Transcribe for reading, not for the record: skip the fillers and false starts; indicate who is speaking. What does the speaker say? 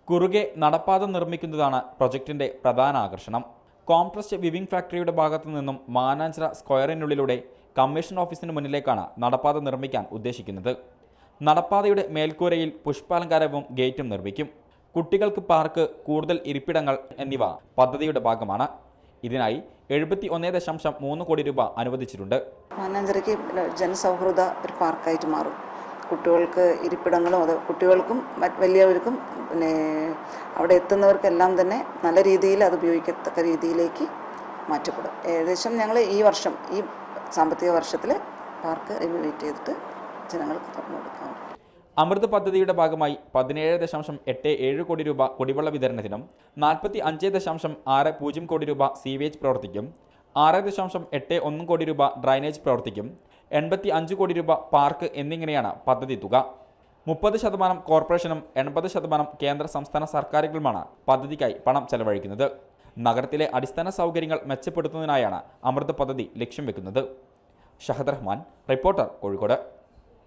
Speaker 1: കുറുകെ നടപ്പാത നിർമ്മിക്കുന്നതാണ് പ്രൊജക്ടിന്റെ പ്രധാന ആകർഷണം. കോംട്രസ്റ്റ് വിവിംഗ് ഫാക്ടറിയുടെ ഭാഗത്തു നിന്നും മാനാഞ്ചിറ സ്ക്വയറിനുള്ളിലൂടെ കമ്മീഷൻ ഓഫീസിന് മുന്നിലേക്കാണ് നടപ്പാത നിർമ്മിക്കാൻ ഉദ്ദേശിക്കുന്നത്. നടപ്പാതയുടെ മേൽക്കൂരയിൽ പുഷ്പാലങ്കാരവും ഗേറ്റും നിർമ്മിക്കും. കുട്ടികൾക്ക് പാർക്ക്, കൂടുതൽ ഇരിപ്പിടങ്ങൾ എന്നിവ പദ്ധതിയുടെ ഭാഗമാണ്. ഇതിനായി 71.3 കോടി രൂപ അനുവദിച്ചിട്ടുണ്ട്.
Speaker 2: മാനാഞ്ചിറയ്ക്ക് ജനസൗഹൃദ ഒരു പാർക്കായിട്ട് മാറും. കുട്ടികൾക്ക് ഇരിപ്പിടങ്ങളും അത് കുട്ടികൾക്കും വലിയവർക്കും പിന്നെ അവിടെ എത്തുന്നവർക്കെല്ലാം തന്നെ നല്ല രീതിയിൽ അത് ഉപയോഗിക്കത്തക്ക രീതിയിലേക്ക് മാറ്റപ്പെടും. ഏകദേശം ഞങ്ങൾ ഈ വർഷം, ഈ സാമ്പത്തിക വർഷത്തിൽ പാർക്ക് റിനോവേറ്റ് ചെയ്തിട്ട് ജനങ്ങൾക്ക് തുറന്നു കൊടുക്കാം.
Speaker 1: അമൃത് പദ്ധതിയുടെ ഭാഗമായി 17.87 കോടി രൂപ കുടിവെള്ള വിതരണത്തിനും 45.60 കോടി രൂപ സീവേജ് പ്രവർത്തിക്കും. 6.81 കോടി രൂപ ഡ്രൈനേജ് പ്രവർത്തിക്കും. 85 കോടി രൂപ പാർക്ക് എന്നിങ്ങനെയാണ് പദ്ധതി തുക. 30% കോർപ്പറേഷനും 80% കേന്ദ്ര സംസ്ഥാന സർക്കാരുകളുമാണ് പദ്ധതിക്കായി പണം ചെലവഴിക്കുന്നത്. നഗരത്തിലെ അടിസ്ഥാന സൗകര്യങ്ങൾ മെച്ചപ്പെടുത്തുന്നതിനായാണ് അമൃത് പദ്ധതി ലക്ഷ്യം വെക്കുന്നത്. ഷഹദ് റഹ്മാൻ, റിപ്പോർട്ടർ, കോഴിക്കോട്.